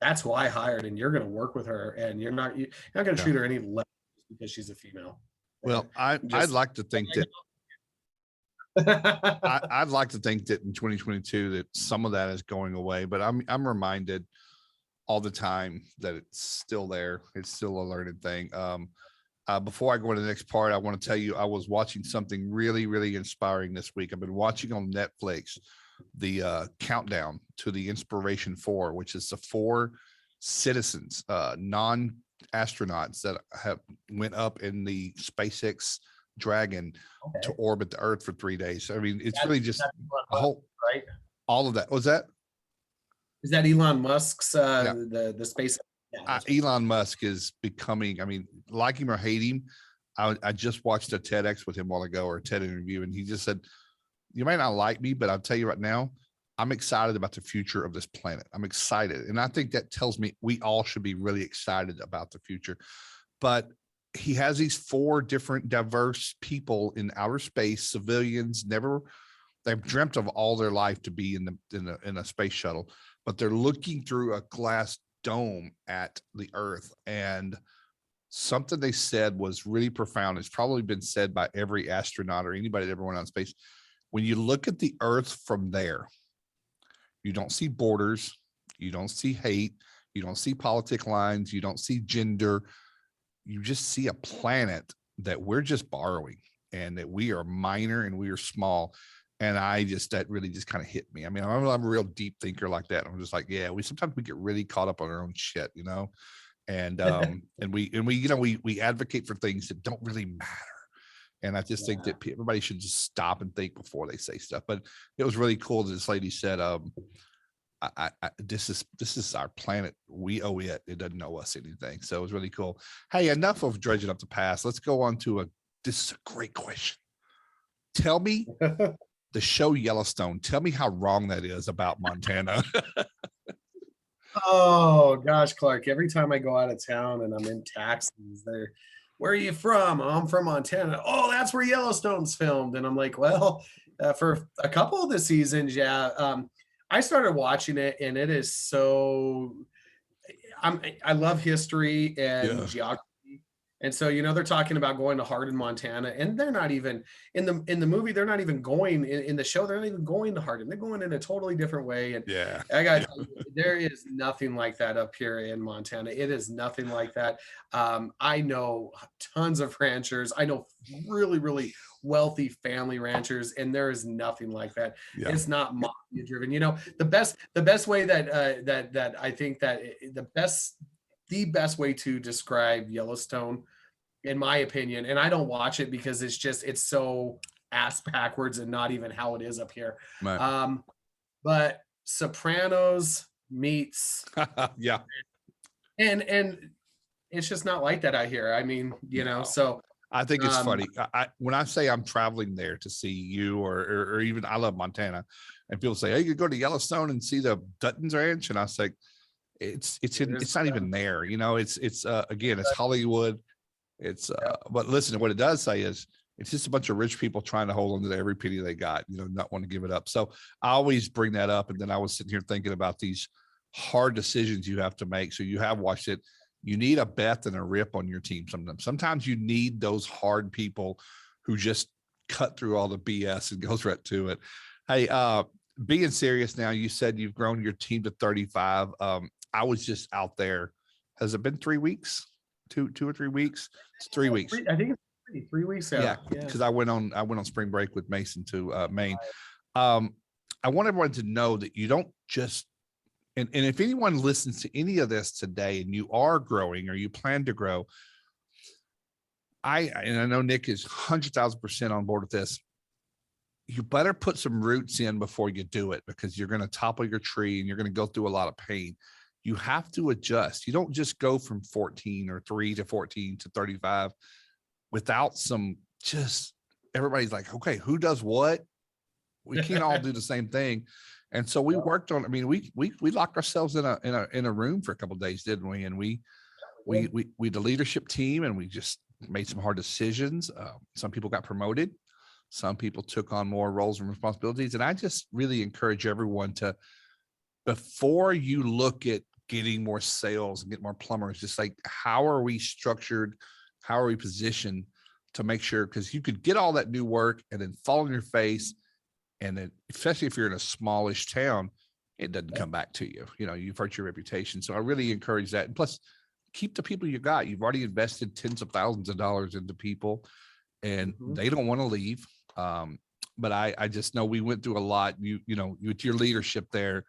That's who I hired, and you're going to work with her, and you're not going to treat her any less because she's a female. Well, I'd like to think that I'd like to think that in 2022 that some of that is going away, but I'm reminded all the time that it's still there. It's still a learned thing. Before I go into the next part, I want to tell you, I was watching something really, really inspiring this week. I've been watching on Netflix the countdown to the Inspiration 4, which is the 4 citizens, non-astronauts that have went up in the SpaceX Dragon to orbit the Earth for 3 days. I mean, it's really just a whole, right? All of that. Was that? Is that Elon Musk's the space? Elon Musk is becoming, I mean, like him or hate him. I just watched a TEDx with him a while ago, or a TED interview, and he just said, you may not like me, but I'll tell you right now, I'm excited about the future of this planet. I'm excited. And I think that tells me we all should be really excited about the future. But he has these 4 different diverse people in outer space, civilians, they've dreamt of all their life to be in a space shuttle, but they're looking through a glass dome at the Earth. And something they said was really profound. It's probably been said by every astronaut or anybody that ever went on space. When you look at the Earth from there, you don't see borders, you don't see hate, you don't see politic lines, you don't see gender. You just see a planet that we're just borrowing, and that we are minor and we are small. And that really just kind of hit me. I mean, I'm a real deep thinker like that. I'm just like, yeah, sometimes we get really caught up on our own shit, and we advocate for things that don't really matter. And I just think that everybody should just stop and think before they say stuff. But it was really cool that this lady said, this is our planet. We owe it. It doesn't owe us anything. So it was really cool. Hey, enough of dredging up the past. Let's go on to this is a great question. Tell me the show Yellowstone. Tell me how wrong that is about Montana. Oh gosh, Clark, every time I go out of town and I'm in taxis, where are you from? Oh, I'm from Montana. Oh, that's where Yellowstone's filmed. And I'm like, well, for a couple of the seasons, I started watching it, and it is so I love history and geography. And so, they're talking about going to Hardin, Montana, and they're not even in the movie. They're not even going in the show. They're not even going to Hardin. They're going in a totally different way. And I got to tell you, there is nothing like that up here in Montana. It is nothing like that. I know tons of ranchers. I know really, really wealthy family ranchers, and there is nothing like that. It's not mafia driven. The best way that I think that the best way to describe Yellowstone, in my opinion, and I don't watch it because it's so ass backwards and not even how it is up here. Right. But Sopranos meets and it's just not like that out here. I mean, so I think it's funny. When I say I'm traveling there to see you, or even I love Montana, and people say, hey, you go to Yellowstone and see the Dutton's Ranch, and I say, it's not even there. It's again, it's Hollywood. But listen, what it does say is it's just a bunch of rich people trying to hold on to every penny they got, not want to give it up. So I always bring that up. And then I was sitting here thinking about these hard decisions you have to make. So you have watched it. You need a Beth and a Rip on your team. Sometimes you need those hard people who just cut through all the BS and goes right to it. Hey, being serious now, you said you've grown your team to 35. I was just out there. Has it been 3 weeks? Two or 3 weeks? It's 3 weeks. I think it's 3 weeks. Yeah, because I went on spring break with Mason to Maine. I want everyone to know that you don't just, and if anyone listens to any of this today and you are growing or you plan to grow, I know Nick is 100,000% on board with this. You better put some roots in before you do it, because you're going to topple your tree and you're going to go through a lot of pain. You have to adjust. You don't just go from 14 or 3 to 14 to 35 without everybody's like, okay, who does what? We can't all do the same thing. And so we worked on, we locked ourselves in a room for a couple of days, didn't we? And we the leadership team, and we just made some hard decisions. Some people got promoted. Some people took on more roles and responsibilities. And I just really encourage everyone to, before you look at getting more sales and get more plumbers, just like, how are we structured? How are we positioned to make sure, because you could get all that new work and then fall on your face. And then, especially if you're in a smallish town, it doesn't come back to you. You've hurt your reputation. So I really encourage that. And plus, keep the people you got. You've already invested tens of thousands of dollars into people, and they don't want to leave. But I just know we went through a lot. You with your leadership there,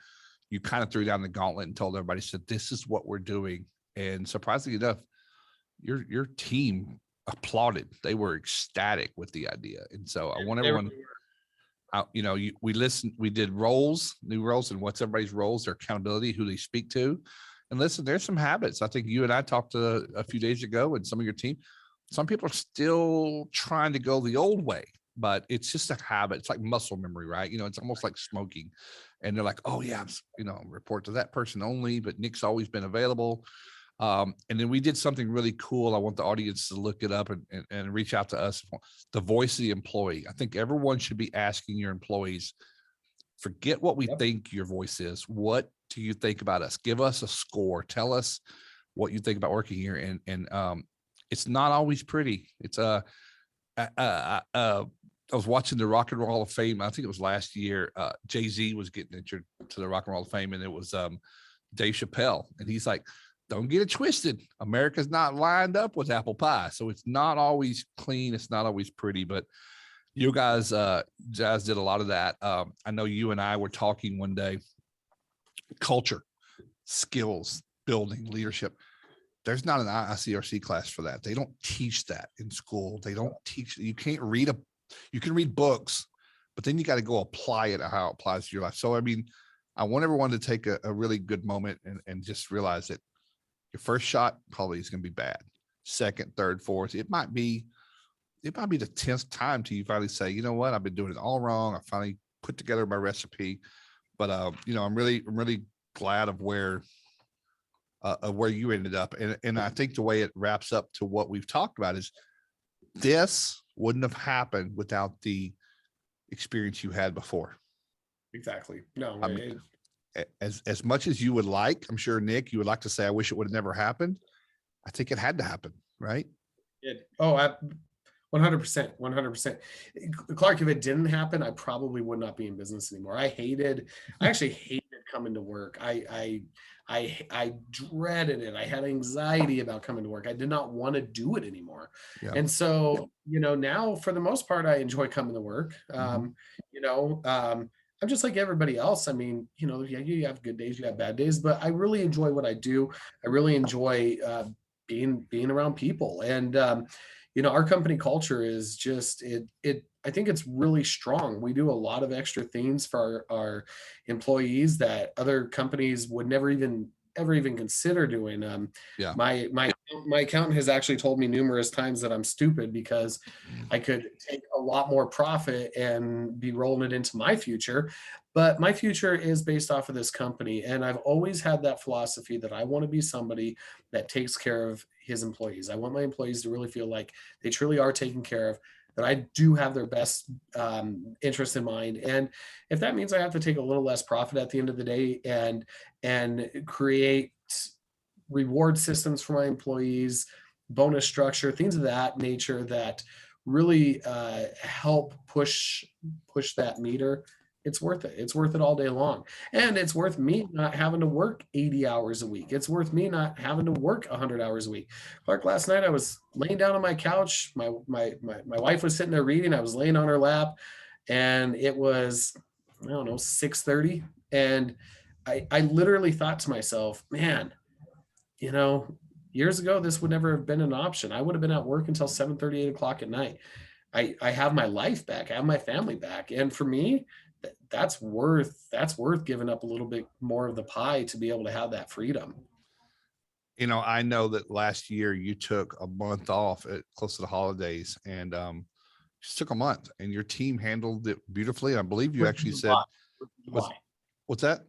you kind of threw down the gauntlet and told everybody, said, this is what we're doing. And surprisingly enough, your team applauded. They were ecstatic with the idea. And so I want everyone, we listened, we did new roles, and what's everybody's roles, their accountability, who they speak to. And listen, there's some habits. I think you and I talked a few days ago, and some of your team, some people are still trying to go the old way, but it's just a habit. It's like muscle memory, right? It's almost like smoking. And they're like, oh yeah, report to that person only, but Nick's always been available. And then we did something really cool. I want the audience to look it up and reach out to us. The voice of the employee. I think everyone should be asking your employees, forget what we think your voice is. What do you think about us? Give us a score. Tell us what you think about working here. And it's not always pretty. It's I was watching the Rock and Roll Hall of Fame. I think it was last year. Jay-Z was getting entered to the Rock and Roll Hall of Fame, and it was Dave Chappelle. And he's like, don't get it twisted. America's not lined up with apple pie. So it's not always clean. It's not always pretty, but you guys did a lot of that. I know you and I were talking one day, culture, skills, building, leadership. There's not an ICRC class for that. They don't teach that in school. They don't teach. You can't read you can read books, but then you got to go apply it, how it applies to your life. So, I mean, I want everyone to take a really good moment and just realize that your first shot probably is going to be bad. Second, third, fourth, it might be the 10th time till you finally say, you know what, I've been doing it all wrong. I finally put together my recipe. But I'm really glad of where you ended up. And I think the way it wraps up to what we've talked about is this wouldn't have happened without the experience you had before. Exactly. No, as much as you would like, I'm sure, Nick, you would like to say, I wish it would have never happened. I think it had to happen, right? 100%. Clark, if it didn't happen, I probably would not be in business anymore. I actually hated coming to work. I dreaded it. I had anxiety about coming to work. I did not want to do it anymore. Yeah. And so, now for the most part, I enjoy coming to work. I'm just like everybody else. I mean, you have good days, you have bad days, but I really enjoy what I do. I really enjoy being around people. And, our company culture is just, I think it's really strong. We do a lot of extra things for our employees that other companies would never even consider doing. My accountant has actually told me numerous times that I'm stupid because I could take a lot more profit and be rolling it into my future. But my future is based off of this company. And I've always had that philosophy that I want to be somebody that takes care of his employees. I want my employees to really feel like they truly are taken care of, that I do have their best interest in mind. And if that means I have to take a little less profit at the end of the day and create reward systems for my employees, bonus structure, things of that nature that really help push that meter, it's worth it. It's worth it all day long. And it's worth me not having to work 80 hours a week. It's worth me not having to work 100 hours a week. Clark, last night I was laying down on my couch. My wife was sitting there reading. I was laying on her lap, and it was, 6:30. And I literally thought to myself, man, years ago, this would never have been an option. I would have been at work until 7:30, 8 o'clock at night. I have my life back. I have my family back. And for me, that's worth giving up a little bit more of the pie to be able to have that freedom. I know that last year you took a month off close to the holidays, and just took a month, and your team handled it beautifully. I believe you actually said, what's that?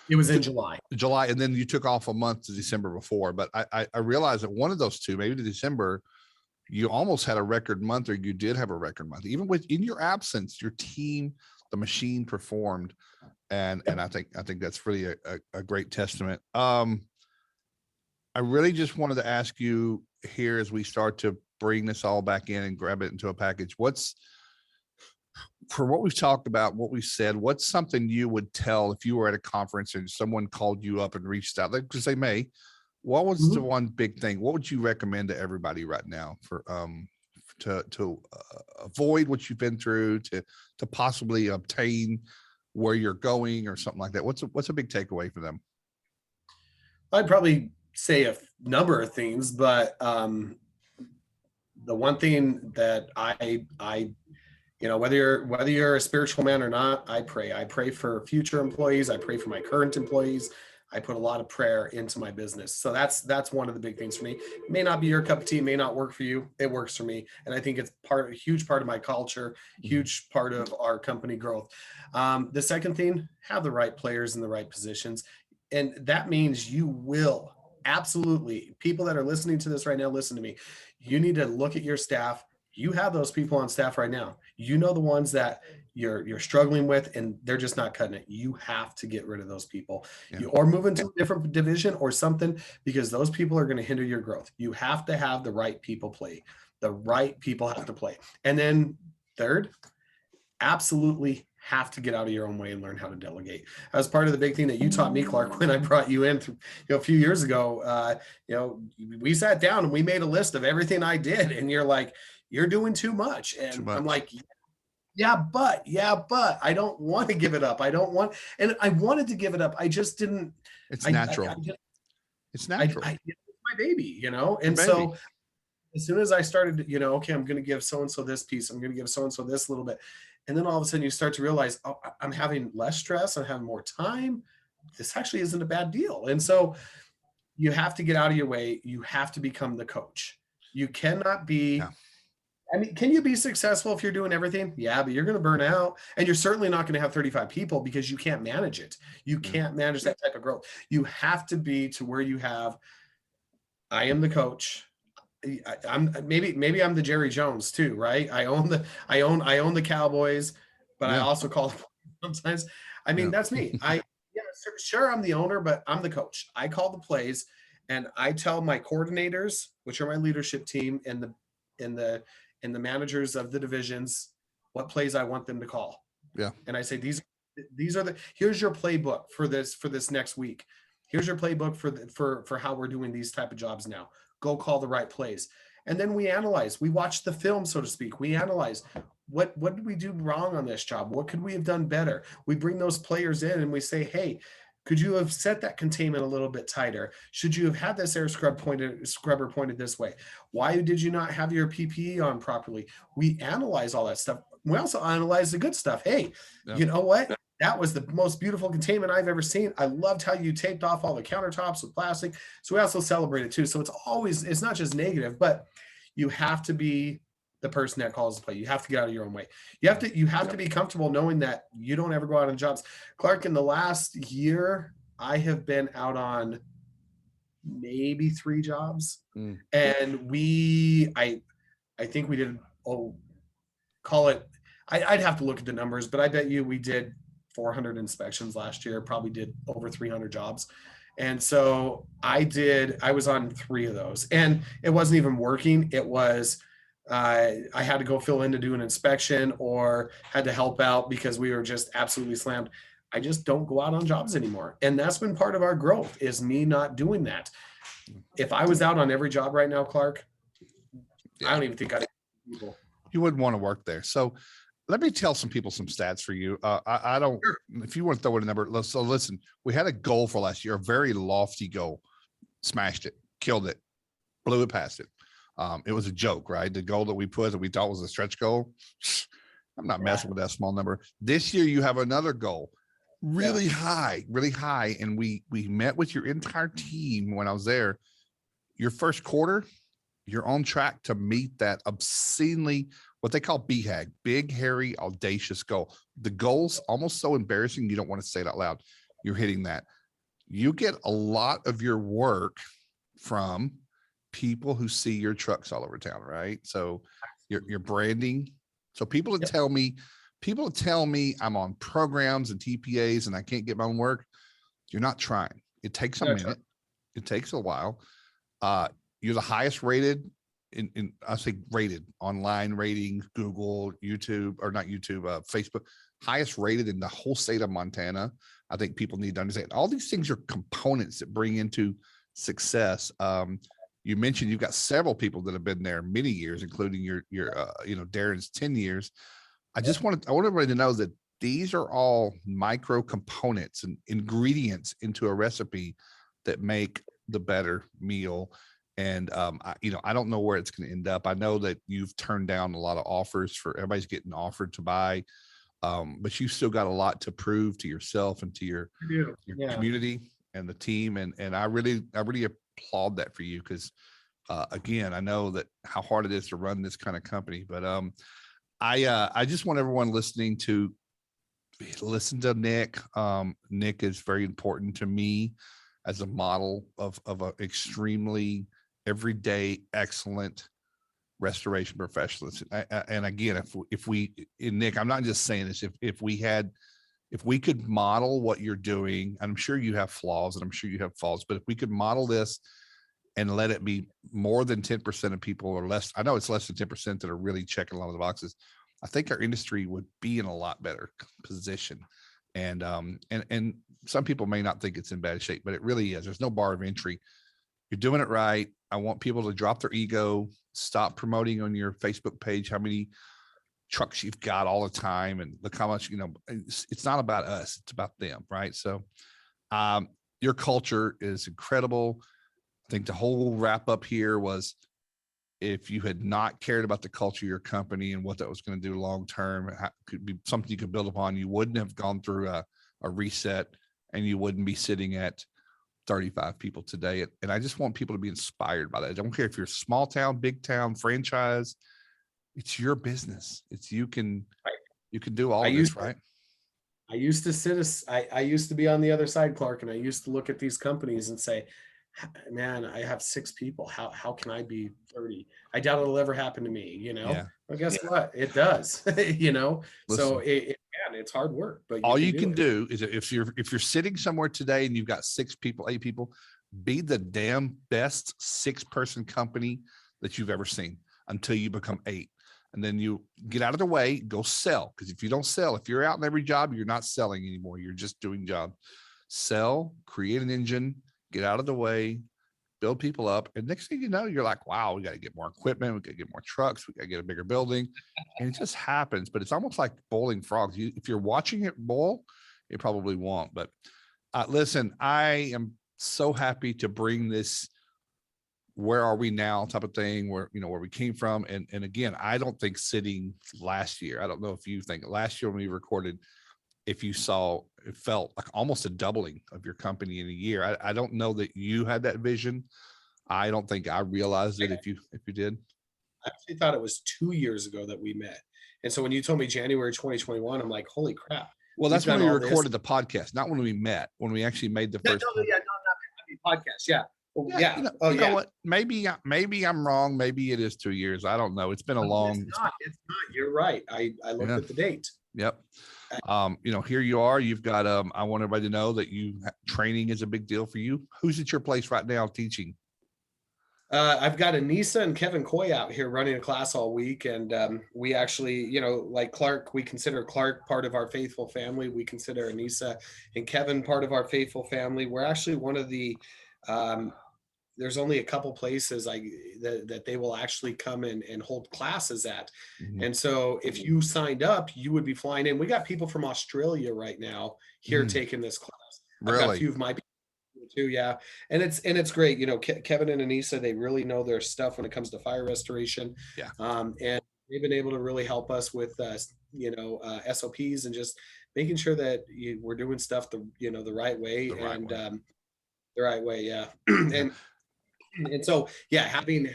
It was in July, and then you took off a month to December before. But I realized that one of those two, maybe to December, you almost had a record month, or you did have a record month. Even in your absence, your team, the machine performed, and I think that's really a great testament. I really just wanted to ask you here, as we start to bring this all back in and grab it into a package, for what we've talked about, what we've said, what's something you would tell if you were at a conference and someone called you up and reached out, because they may, what was the one big thing? What would you recommend to everybody right now for to avoid what you've been through, to possibly obtain where you're going, or something like that? What's a big takeaway for them? I'd probably say a number of things, but the one thing that I whether you're a spiritual man or not, I pray for future employees. I pray for my current employees. I put a lot of prayer into my business. So that's one of the big things for me. It may not be your cup of tea, it may not work for you. It works for me. And I think it's a huge part of my culture, huge part of our company growth. The second thing, have the right players in the right positions. And that means you will absolutely. People that are listening to this right now, listen to me. You need to look at your staff. You have those people on staff right now. You know the ones that you're struggling with and they're just not cutting it. You have to get rid of those people. Yeah. Or move into a different division or something, because those people are going to hinder your growth. You have to have the right people play. The right people have to play. And then third, absolutely have to get out of your own way and learn how to delegate. As part of the big thing that you taught me, Clark, when I brought you in a few years ago, we sat down and we made a list of everything I did, and you're like, you're doing too much. And Too much. I'm like, yeah, but I don't want to give it up. I wanted to give it up. I just didn't. It's natural. It's natural. It's my baby, And Baby. so as soon as I started, okay, I'm going to give so-and-so this piece. I'm going to give so-and-so this little bit. And then all of a sudden you start to realize, oh, I'm having less stress. I'm having more time. This actually isn't a bad deal. And so you have to get out of your way. You have to become the coach. You cannot be, can you be successful if you're doing everything? Yeah, but you're going to burn out. And you're certainly not going to have 35 people because you can't manage it. You can't manage that type of growth. You have to be to where you have, I am the coach. I'm maybe I'm the Jerry Jones too, right? I own the Cowboys, but I also call sometimes. That's me. Sure, I'm the owner, but I'm the coach. I call the plays, and I tell my coordinators, which are my leadership team, and the managers of the divisions, what plays I want them to call. Yeah. And I say these are here's your playbook for this next week. Here's your playbook for how we're doing these type of jobs now. Go call the right plays. And then we analyze. We watch the film, so to speak. We analyze what did we do wrong on this job? What could we have done better? We bring those players in and we say, hey, could you have set that containment a little bit tighter? Should you have had this air scrubber pointed this way? Why did you not have your PPE on properly? We analyze all that stuff. We also analyze the good stuff. Hey, you know what? That was the most beautiful containment I've ever seen. I loved how you taped off all the countertops with plastic. So we also celebrate it too. So it's not just negative, but you have to be the person that calls the play. You have to get out of your own way. You have to be comfortable knowing that you don't ever go out on jobs. Clark, in the last year, I have been out on maybe 3 jobs. And I think we did, call it, I'd have to look at the numbers, but I bet you we did 400 inspections last year, probably did over 300 jobs. And so I was on 3 of those, and it wasn't even working. It was, I had to go fill in to do an inspection or had to help out because we were just absolutely slammed. I just don't go out on jobs anymore. And that's been part of our growth, is me not doing that. If I was out on every job right now, Clark, I don't even think I'd people. You wouldn't want to work there. So let me tell some people some stats for you. I don't, if you want to throw in a number. So listen, we had a goal for last year, a very lofty goal, smashed it, killed it, blew it past it. It was a joke, right? The goal that we put that we thought was a stretch goal. I'm not messing with that small number. This year you have another goal, really high. And we met with your entire team when I was there. Your first quarter, you're on track to meet that obscenely, what they call BHAG, big, hairy, audacious goal. The goal's almost so embarrassing you don't want to say it out loud. You're hitting that. You get a lot of your work from people who see your trucks all over town, right? So your branding. So people that tell me I'm on programs and TPAs and I can't get my own work. You're not trying. It takes a minute. It takes a while. You're the highest rated in I say rated online ratings, Google, YouTube, or not YouTube, Facebook, highest rated in the whole state of Montana. I think people need to understand all these things are components that bring into success. You mentioned you've got several people that have been there many years, including your Darren's 10 years. I want everybody to know that these are all micro components and ingredients into a recipe that make the better meal. And I don't know where it's going to end up. I know that you've turned down a lot of offers for everybody's getting offered to buy, but you've still got a lot to prove to yourself and to your community and the team. And I really applaud that for you because again, I know that how hard it is to run this kind of company. But I just want everyone listening to listen to Nick. Nick is very important to me. as a model of a extremely everyday excellent restoration professionals. And again, if we, and Nick, I'm not just saying this, if we could model what you're doing, I'm sure you have flaws and I'm sure you have faults, but if we could model this and let it be more than 10% of people, or less, I know it's less than 10% that are really checking a lot of the boxes, I think our industry would be in a lot better position. And some people may not think it's in bad shape, but it really is. There's no bar of entry. You're doing it right. I want people to drop their ego, stop promoting on your Facebook page how many trucks you've got all the time, and look how much, it's not about us, it's about them, right? So your culture is incredible. I think the whole wrap up here was, if you had not cared about the culture of your company and what that was going to do long term, could be something you could build upon, you wouldn't have gone through a reset, and you wouldn't be sitting at 35 people today. And I just want people to be inspired by that. I don't care if you're small town, big town, franchise, it's your business. It's you can do all of this, right? I used to be on the other side, Clark, and I used to look at these companies and say, man, I have 6 people. How can I be 30? I doubt it'll ever happen to me, Yeah. Well, guess what? It does, Listen, so it's hard work, but all you can do is, if you're sitting somewhere today and you've got 6 people, 8 people, be the damn best 6-person company that you've ever seen until you become 8. And then you get out of the way, go sell. Because if you don't sell, if you're out in every job, you're not selling anymore. You're just doing job. Sell, create an engine, get out of the way, build people up. And next thing you know, you're like, wow, we got to get more equipment. We got to get more trucks. We got to get a bigger building. And it just happens. But it's almost like boiling frogs. If you're watching it boil, it probably won't. But listen, I am so happy to bring this where are we now type of thing, where we came from. And again, I don't think sitting last year, I don't know if you think last year when we recorded, if you saw, it felt like almost a doubling of your company in a year. I don't know that you had that vision. I don't think I realized it if you did. I actually thought it was 2 years ago that we met. And so when you told me January 2021, I'm like, holy crap. Well, that's when we recorded the podcast, not when we met, when we actually made the first podcast. Yeah. Yeah. You know what? Maybe I'm wrong. Maybe it is 2 years. I don't know. It's been a long. It's not. You're right. I looked at the date. Yep. Here you are. You've got. I want everybody to know that training is a big deal for you. Who's at your place right now teaching? I've got Anissa and Kevin Coy out here running a class all week, and we actually, like Clark, we consider Clark part of our faithful family. We consider Anissa and Kevin part of our faithful family. We're actually one of the. There's only a couple places that they will actually come and hold classes at. Mm-hmm. And so if you signed up, you would be flying in. We got people from Australia right now here taking this class. Really? I've got a few of my people too. Yeah. And it's great. Kevin and Anissa, they really know their stuff when it comes to fire restoration. Yeah. And they've been able to really help us with, SOPs and just making sure that we're doing stuff the right way. The right way. Yeah. And so, yeah, having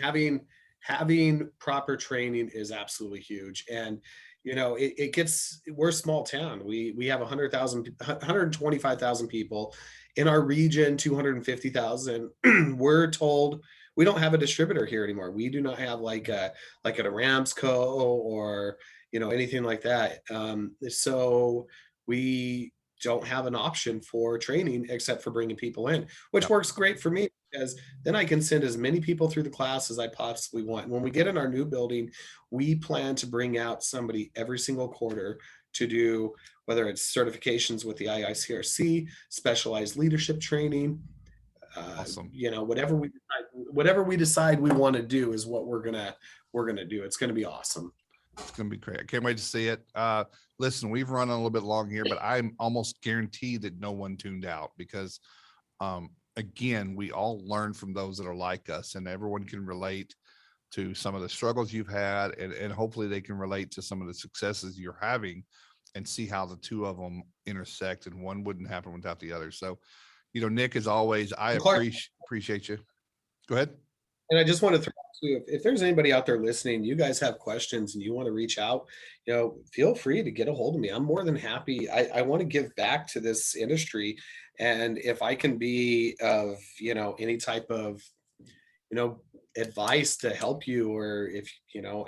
proper training is absolutely huge. And, we're a small town. We have 125,000 people in our region, 250,000. We're told we don't have a distributor here anymore. We do not have like a Ramsco or, anything like that. So we don't have an option for training except for bringing people in, which works great for me, because then I can send as many people through the class as I possibly want. When we get in our new building, we plan to bring out somebody every single quarter to do, whether it's certifications with the IICRC, specialized leadership training, awesome. Whatever we decide we want to do is what we're gonna do. It's gonna be awesome. It's going to be great. I can't wait to see it. Listen, we've run a little bit long here, but I'm almost guaranteed that no one tuned out because, again, we all learn from those that are like us, and everyone can relate to some of the struggles you've had, and hopefully they can relate to some of the successes you're having and see how the two of them intersect, and one wouldn't happen without the other. So, Nick, as always, I appreciate you. Go ahead. And I just want to throw out too, if there's anybody out there listening, you guys have questions and you want to reach out, feel free to get a hold of me. I'm more than happy. I want to give back to this industry. And if I can be of, any type of, advice to help you, or if,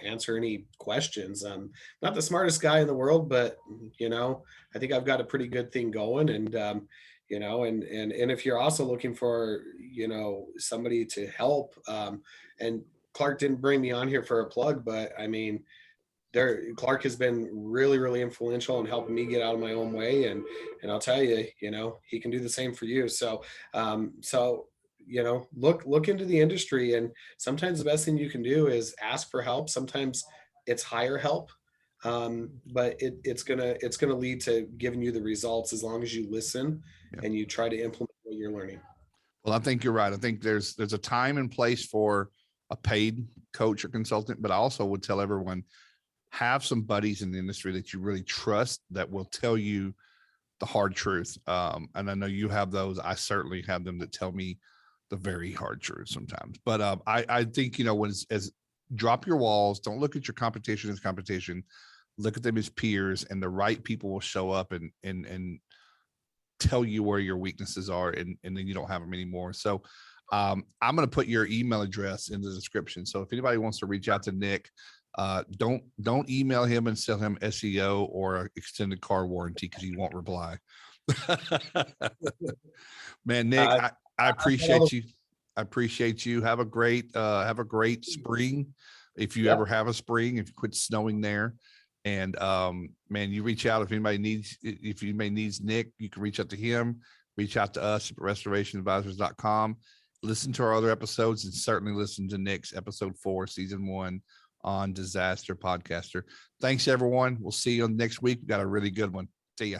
answer any questions, I'm not the smartest guy in the world, but, I think I've got a pretty good thing going. And, and if you're also looking for, somebody to help, and Clark didn't bring me on here for a plug, but I mean, Clark has been really, really influential in helping me get out of my own way. And I'll tell you, he can do the same for you. So, look into the industry, and sometimes the best thing you can do is ask for help. Sometimes it's hire help. But it's gonna lead to giving you the results as long as you listen and you try to implement what you're learning. Well, I think you're right. I think there's a time and place for a paid coach or consultant, but I also would tell everyone, have some buddies in the industry that you really trust that will tell you the hard truth. And I know you have those. I certainly have them that tell me the very hard truth sometimes. But I think, when as drop your walls, don't look at your competition as competition, look at them as peers, and the right people will show up and tell you where your weaknesses are, and then you don't have them anymore. So I'm going to put your email address in the description. So if anybody wants to reach out to Nick, don't email him and sell him SEO or extended car warranty, because he won't reply. Man, Nick, I appreciate you. I appreciate you. Have a great spring. If you ever have a spring, if you quit snowing there. And man, you reach out if anybody needs Nick, you can reach out to him, reach out to us at restorationadvisors.com. Listen to our other episodes, and certainly listen to Nick's episode 4, season 1 on Disaster Podcaster. Thanks, everyone. We'll see you next week. We got a really good one. See ya.